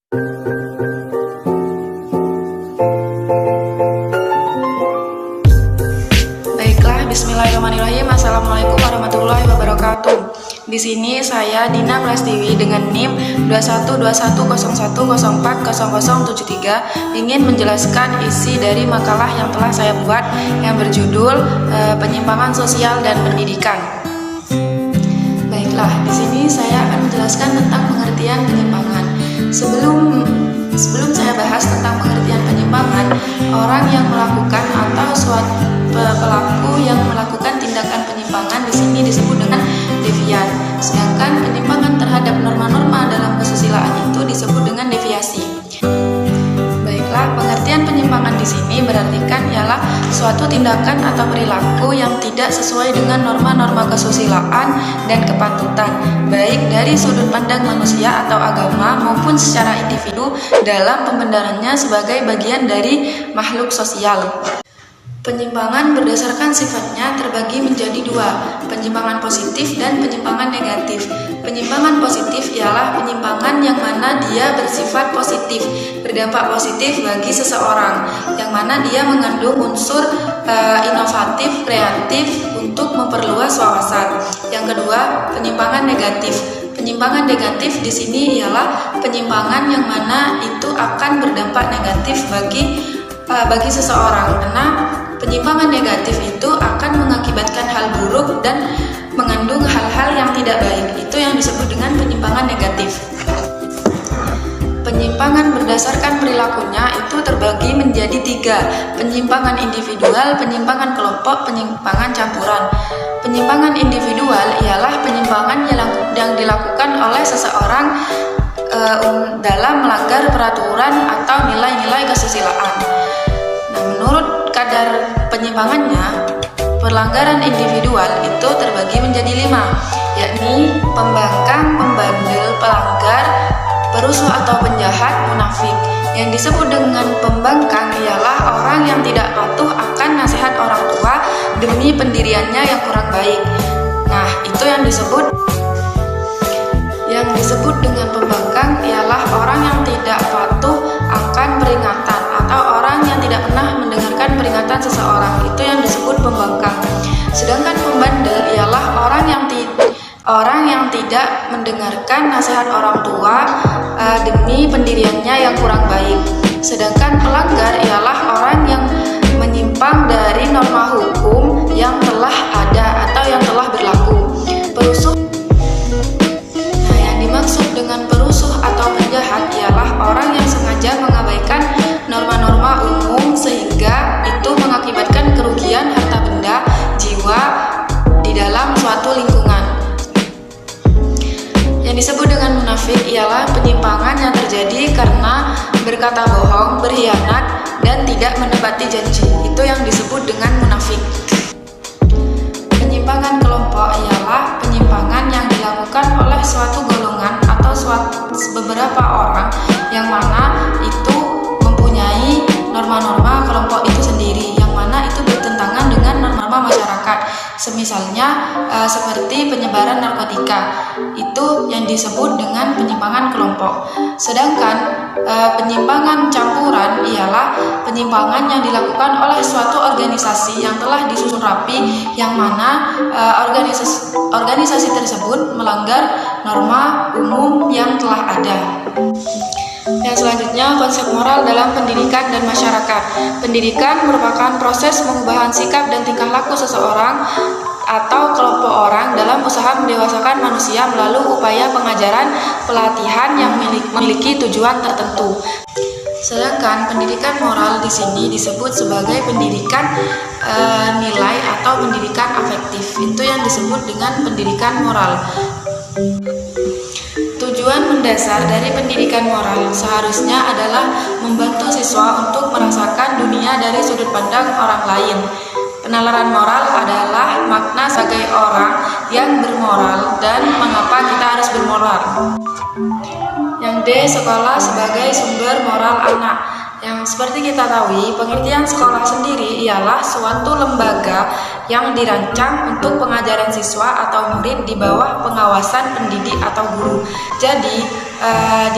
Baiklah, bismillahirrahmanirrahim. Assalamualaikum warahmatullahi wabarakatuh. Di sini saya Dina Prastiwi dengan NIM 212101040073 ingin menjelaskan isi dari makalah yang telah saya buat yang berjudul Penyimpangan Sosial dan Pendidikan. Baiklah, di sini saya akan menjelaskan tentang pengertian penyimpangan. Sebelum saya bahas tentang pengertian penyimpangan, orang yang melakukan atau suatu pelaku yang melakukan tindakan penyimpangan di sini disebut dengan devian. Sedangkan penyimpangan terhadap norma-norma dalam kesusilaan itu disebut dengan deviasi. Baiklah, pengertian penyimpangan di sini berartikan ialah suatu tindakan atau perilaku yang tidak sesuai dengan norma-norma kesusilaan dan kepatutan, baik dari sudut pandang manusia atau agama maupun secara individu dalam pembenarannya sebagai bagian dari makhluk sosial. Penyimpangan berdasarkan sifatnya terbagi menjadi dua, penyimpangan positif dan penyimpangan negatif. Penyimpangan positif ialah penyimpangan yang mana dia bersifat positif, berdampak positif bagi seseorang, yang mana dia mengandung unsur inovatif, kreatif untuk memperluas wawasan. Yang kedua, penyimpangan negatif. Penyimpangan negatif di sini ialah penyimpangan yang mana itu akan berdampak negatif bagi seseorang, karena penyimpangan negatif itu akan mengakibatkan hal buruk dan mengandung hal-hal yang tidak baik. Itu yang disebut dengan penyimpangan negatif. Penyimpangan berdasarkan perilakunya itu terbagi menjadi tiga: penyimpangan individual, penyimpangan kelompok, penyimpangan campuran. Penyimpangan individual ialah penyimpangan yang dilakukan oleh seseorang dalam melanggar peraturan atau nilai-nilai kesusilaan. Nah, menurut kadar penyimpangannya, pelanggaran individual itu terbagi menjadi 5, yakni pembangkang, pembandel, pelanggar, perusuh atau penjahat, munafik. Yang disebut dengan pembangkang ialah orang yang tidak patuh akan nasihat orang tua demi pendiriannya yang kurang baik. Nah, itu yang disebut dengan pembangkang ialah orang yang tidak patuh akan peringatan atau orang yang tidak pernah mendengarkan peringatan seseorang. Itu yang disebut pembangkang. Sedangkan pembandel ialah orang yang tidak mendengarkan nasihat orang tua demi pendiriannya yang kurang baik. Sedangkan pelanggar ialah orang yang menyimpang dari norma hukum yang telah ada atau yang telah berlaku. Perusuh. Nah, yang dimaksud dengan perusuh atau penjahat ialah orang yang sengaja mengabaikan norma-norma umum sehingga itu mengakibatkan kerugian harta benda, jiwa di dalam suatu lingkungan. Yang disebut dengan munafik ialah penyimpangan yang terjadi karena berkata bohong, berkhianat, dan tidak menepati janji. Itu yang disebut dengan munafik. Penyimpangan kelompok ialah penyimpangan yang dilakukan oleh suatu golongan atau beberapa orang yang mana itu mempunyai norma-norma kelompok itu sendiri, yang mana itu bertentangan dengan norma masyarakat. Semisalnya seperti penyebaran narkotika, itu yang disebut dengan penyimpangan kelompok. Sedangkan penyimpangan campuran ialah penyimpangan yang dilakukan oleh suatu organisasi yang telah disusun rapi, yang mana organisasi tersebut melanggar norma umum yang telah ada. Yang selanjutnya, konsep moral dalam pendidikan dan masyarakat. Pendidikan merupakan proses pengubahan sikap dan tingkah laku seseorang atau kelompok orang dalam usaha mendewasakan manusia melalui upaya pengajaran, pelatihan yang memiliki tujuan tertentu. Sedangkan pendidikan moral di sini disebut sebagai pendidikan nilai atau pendidikan afektif. Itu yang disebut dengan pendidikan moral. Tujuan mendasar dari pendidikan moral seharusnya adalah membantu siswa untuk merasakan dunia dari sudut pandang orang lain. Penalaran moral adalah makna sebagai orang yang bermoral dan mengapa kita harus bermoral. Yang D, sekolah sebagai sumber moral anak. Yang seperti kita tahu, pengertian sekolah sendiri ialah suatu lembaga yang dirancang untuk pengajaran siswa atau murid di bawah pengawasan pendidik atau guru. Jadi,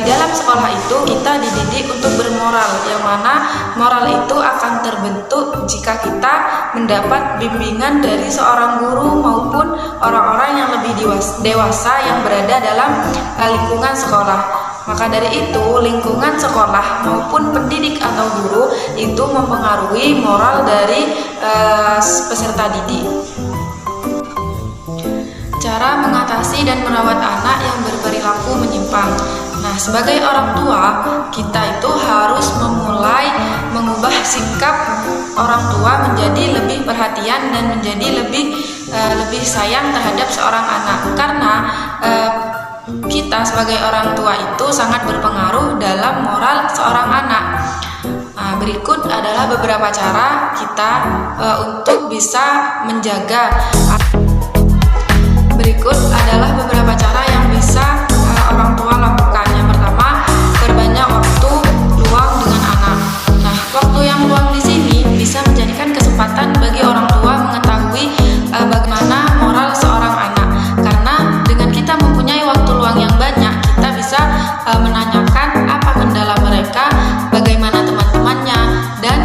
di dalam sekolah itu kita dididik untuk bermoral, yang mana moral itu akan terbentuk jika kita mendapat bimbingan dari seorang guru maupun orang-orang yang lebih dewasa yang berada dalam lingkungan sekolah. Maka dari itu, lingkungan sekolah maupun pendidik atau guru itu mempengaruhi moral dari peserta didik. Cara mengatasi dan merawat anak yang berperilaku menyimpang. Nah, sebagai orang tua, kita itu harus memulai mengubah sikap orang tua menjadi lebih perhatian dan menjadi lebih sayang terhadap seorang anak. Karena kita sebagai orang tua itu sangat berpengaruh dalam moral seorang anak. Nah, berikut adalah beberapa cara kita untuk bisa menjaga. Berikut adalah beberapa cara yang bisa orang tua lakukan. Yang pertama, perbanyak waktu luang dengan anak. Nah, waktu yang luang di sini bisa menjadikan kesempatan bagi orang tua mengetahui bagaimana moral seorang anak. Karena dengan kita mempunyai waktu luang yang banyak, kita bisa menanyakan apa kendala mereka, bagaimana teman-temannya, dan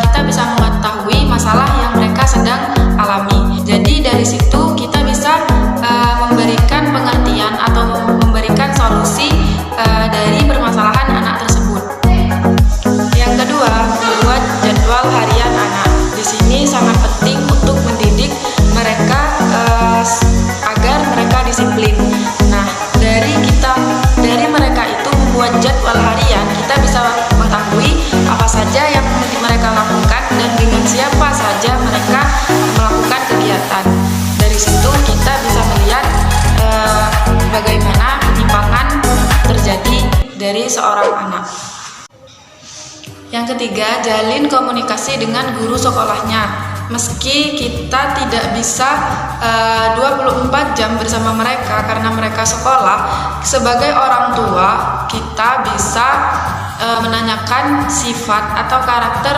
kita bisa mengetahui masalah yang mereka sedang alami. Jadi dari situ kita bisa memberikan pengertian atau memberikan solusi dari permasalahan anak tersebut. Yang kedua, membuat jadwal harian anak. Di sini sangat penting untuk mendidik mereka agar mereka disiplin. Nah, dari mereka itu membuat jadwal harian, kita bisa mengetahui apa saja yang mereka lakukan dan dengan siapa saja mereka melakukan kegiatan. Dari situ kita bisa melihat bagaimana penyimpangan terjadi dari seorang anak. Yang ketiga, jalin komunikasi dengan guru sekolahnya. Meski kita tidak bisa 24 jam bersama mereka karena mereka sekolah, sebagai orang tua kita bisa menanyakan sifat atau karakter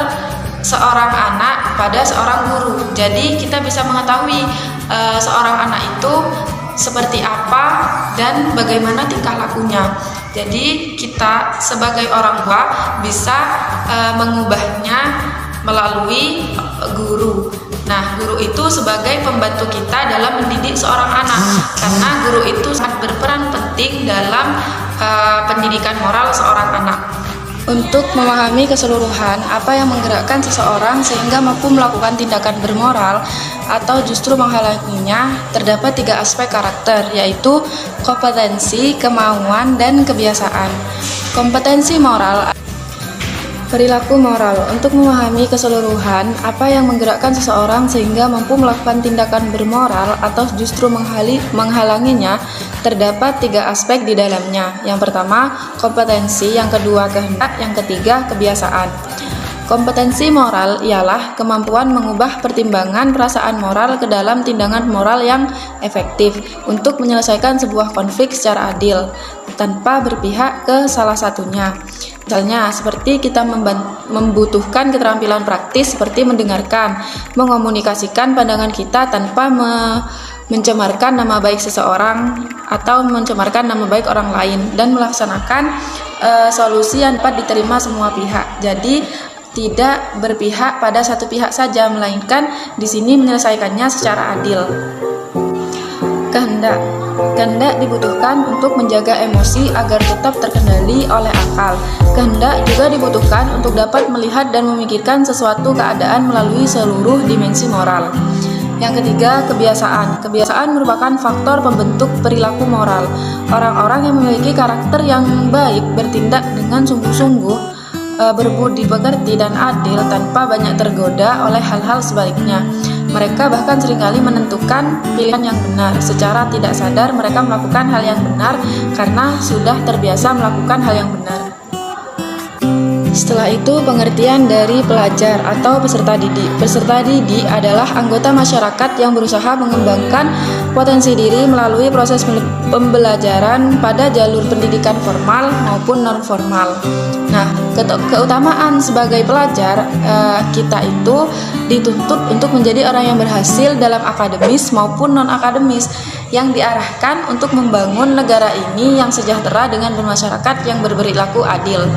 seorang anak pada seorang guru. Jadi kita bisa mengetahui seorang anak itu seperti apa dan bagaimana tingkah lakunya. Jadi kita sebagai orang tua bisa mengubahnya melalui guru. Nah, guru itu sebagai pembantu kita dalam mendidik seorang anak, karena guru itu sangat berperan penting dalam pendidikan moral seorang anak. Untuk memahami keseluruhan apa yang menggerakkan seseorang sehingga mampu melakukan tindakan bermoral atau justru menghalanginya, terdapat 3 aspek karakter, yaitu kompetensi, kemauan, dan kebiasaan. Kompetensi moral. Perilaku moral. Untuk memahami keseluruhan apa yang menggerakkan seseorang sehingga mampu melakukan tindakan bermoral atau justru menghalanginya, terdapat 3 aspek di dalamnya. Yang pertama, kompetensi, yang kedua, kehendak, yang ketiga, kebiasaan. Kompetensi moral ialah kemampuan mengubah pertimbangan perasaan moral ke dalam tindakan moral yang efektif untuk menyelesaikan sebuah konflik secara adil, tanpa berpihak ke salah satunya. Misalnya, seperti kita membutuhkan keterampilan praktis seperti mendengarkan, mengomunikasikan pandangan kita tanpa mencemarkan nama baik seseorang atau mencemarkan nama baik orang lain, dan melaksanakan solusi yang dapat diterima semua pihak. Jadi tidak berpihak pada satu pihak saja, melainkan di sini menyelesaikannya secara adil. Kehendak. Kehendak dibutuhkan untuk menjaga emosi agar tetap terkendali oleh akal. Kehendak juga dibutuhkan untuk dapat melihat dan memikirkan sesuatu keadaan melalui seluruh dimensi moral. Yang ketiga, kebiasaan. Kebiasaan merupakan faktor pembentuk perilaku moral. Orang-orang yang memiliki karakter yang baik bertindak dengan sungguh-sungguh, berbudi pekerti dan adil tanpa banyak tergoda oleh hal-hal sebaliknya. Mereka bahkan seringkali menentukan pilihan yang benar. Secara tidak sadar mereka melakukan hal yang benar karena sudah terbiasa melakukan hal yang benar. Setelah itu, pengertian dari pelajar atau peserta didik. Peserta didik adalah anggota masyarakat yang berusaha mengembangkan potensi diri melalui proses pembelajaran pada jalur pendidikan formal maupun non-formal. Nah, keutamaan sebagai pelajar, kita itu dituntut untuk menjadi orang yang berhasil dalam akademis maupun non-akademis, yang diarahkan untuk membangun negara ini yang sejahtera dengan bermasyarakat yang berperilaku adil.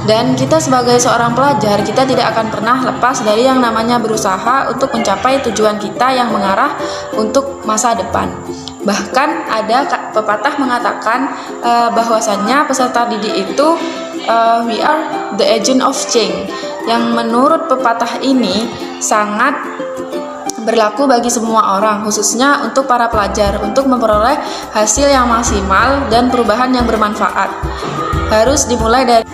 Dan kita sebagai seorang pelajar, kita tidak akan pernah lepas dari yang namanya berusaha untuk mencapai tujuan kita yang mengarah untuk masa depan. Bahkan ada pepatah mengatakan bahwasannya peserta didik itu we are the agent of change, yang menurut pepatah ini sangat berlaku bagi semua orang, khususnya untuk para pelajar, untuk memperoleh hasil yang maksimal dan perubahan yang bermanfaat. Harus dimulai dari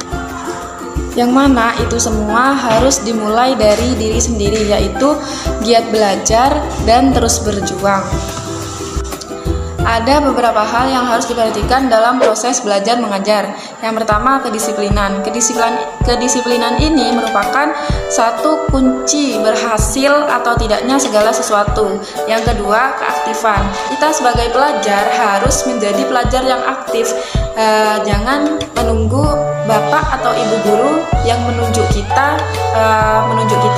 yang mana itu semua harus dimulai dari diri sendiri, yaitu giat belajar dan terus berjuang. Ada beberapa hal yang harus diperhatikan dalam proses belajar mengajar. Yang pertama, kedisiplinan. Kedisiplinan ini merupakan satu kunci berhasil atau tidaknya segala sesuatu. Yang kedua, keaktifan. Kita sebagai pelajar harus menjadi pelajar yang aktif. Jangan menunggu bapak atau ibu guru yang menunjuk kita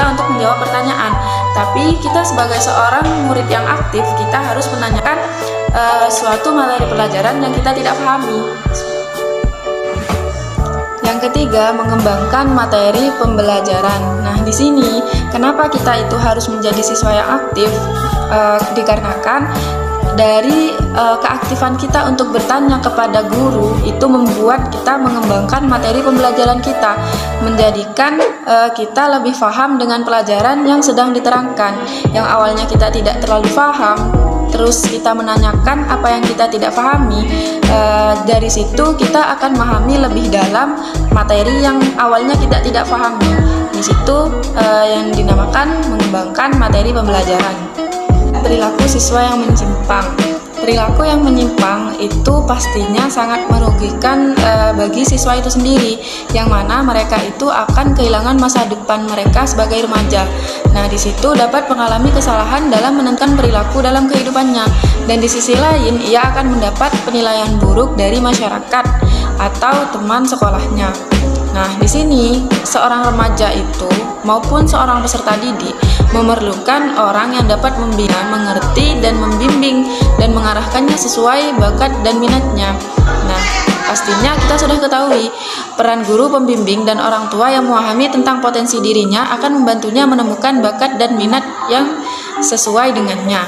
untuk menjawab pertanyaan. Tapi kita sebagai seorang murid yang aktif, kita harus menanyakan suatu materi pelajaran yang kita tidak pahami. Yang ketiga, mengembangkan materi pembelajaran. Nah, di sini kenapa kita itu harus menjadi siswa yang aktif? Dikarenakan dari keaktifan kita untuk bertanya kepada guru itu membuat kita mengembangkan materi pembelajaran kita, menjadikan kita lebih paham dengan pelajaran yang sedang diterangkan. Yang awalnya kita tidak terlalu paham, terus kita menanyakan apa yang kita tidak pahami, dari situ kita akan memahami lebih dalam materi yang awalnya kita tidak pahami. Di situ yang dinamakan mengembangkan materi pembelajaran. Perilaku siswa yang menyimpang. Perilaku yang menyimpang itu pastinya sangat merugikan bagi siswa itu sendiri, yang mana mereka itu akan kehilangan masa depan mereka sebagai remaja. Nah, di situ dapat mengalami kesalahan dalam menentukan perilaku dalam kehidupannya, dan di sisi lain ia akan mendapat penilaian buruk dari masyarakat atau teman sekolahnya. Nah, di sini seorang remaja itu maupun seorang peserta didik memerlukan orang yang dapat membina, mengerti, dan membimbing dan mengarahkannya sesuai bakat dan minatnya. Nah, pastinya kita sudah ketahui peran guru pembimbing dan orang tua yang memahami tentang potensi dirinya akan membantunya menemukan bakat dan minat yang sesuai dengannya.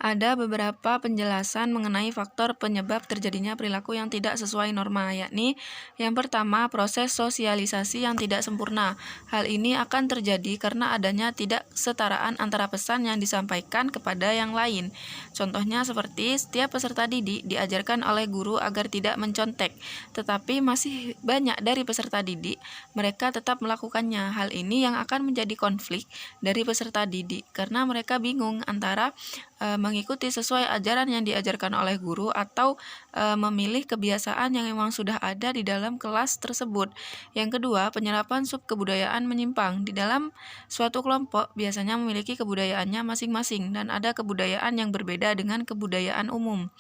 Ada beberapa penjelasan mengenai faktor penyebab terjadinya perilaku yang tidak sesuai norma, yakni yang pertama, proses sosialisasi yang tidak sempurna. Hal ini akan terjadi karena adanya tidak kesetaraan antara pesan yang disampaikan kepada yang lain. Contohnya seperti setiap peserta didik diajarkan oleh guru agar tidak mencontek, tetapi masih banyak dari peserta didik mereka tetap melakukannya. Hal ini yang akan menjadi konflik dari peserta didik karena mereka bingung antara mengikuti sesuai ajaran yang diajarkan oleh guru atau memilih kebiasaan yang memang sudah ada di dalam kelas tersebut. Yang kedua, penyerapan subkebudayaan menyimpang. Di dalam suatu kelompok biasanya memiliki kebudayaannya masing-masing dan ada kebudayaan yang berbeda dengan kebudayaan umum.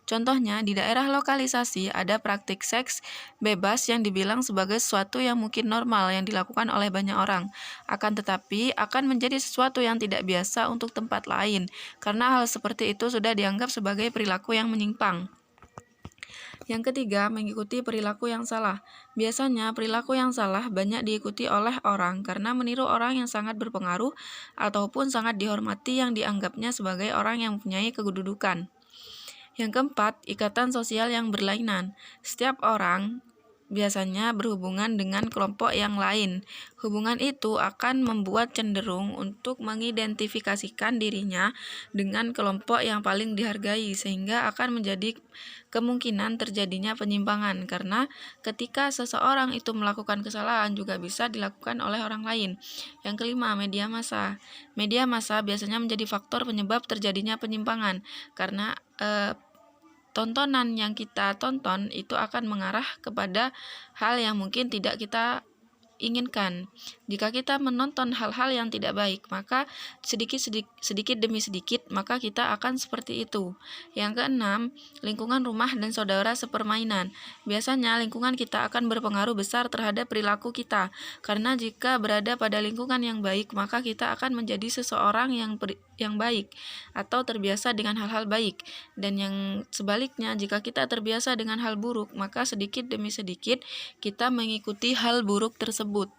Contohnya, di daerah lokalisasi ada praktik seks bebas yang dibilang sebagai sesuatu yang mungkin normal yang dilakukan oleh banyak orang. Akan tetapi, akan menjadi sesuatu yang tidak biasa untuk tempat lain, karena hal seperti itu sudah dianggap sebagai perilaku yang menyimpang. Yang ketiga, mengikuti perilaku yang salah. Biasanya, perilaku yang salah banyak diikuti oleh orang karena meniru orang yang sangat berpengaruh ataupun sangat dihormati yang dianggapnya sebagai orang yang mempunyai kedudukan. Yang keempat, ikatan sosial yang berlainan. Setiap orang biasanya berhubungan dengan kelompok yang lain. Hubungan itu akan membuat cenderung untuk mengidentifikasikan dirinya dengan kelompok yang paling dihargai, sehingga akan menjadi kemungkinan terjadinya penyimpangan, karena ketika seseorang itu melakukan kesalahan juga bisa dilakukan oleh orang lain. Yang kelima, media massa. Media massa biasanya menjadi faktor penyebab terjadinya penyimpangan, karena tontonan yang kita tonton itu akan mengarah kepada hal yang mungkin tidak kita inginkan. Jika kita menonton hal-hal yang tidak baik, maka sedikit demi sedikit, maka kita akan seperti itu. Yang keenam, lingkungan rumah dan saudara sepermainan. Biasanya lingkungan kita akan berpengaruh besar terhadap perilaku kita, karena jika berada pada lingkungan yang baik, maka kita akan menjadi seseorang yang baik atau terbiasa dengan hal-hal baik. Dan yang sebaliknya, jika kita terbiasa dengan hal buruk, maka sedikit demi sedikit kita mengikuti hal buruk tersebut.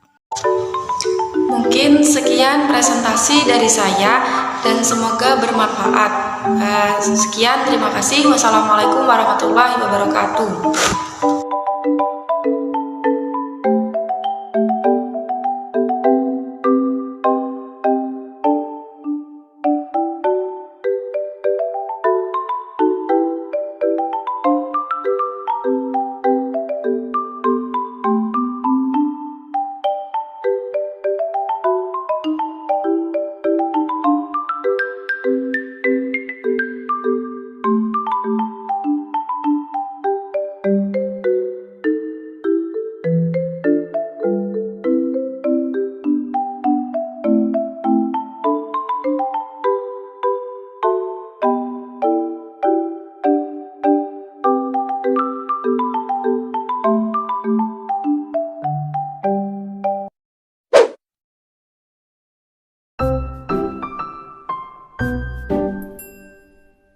Mungkin sekian presentasi dari saya dan semoga bermanfaat. Sekian, terima kasih. Wassalamualaikum warahmatullahi wabarakatuh.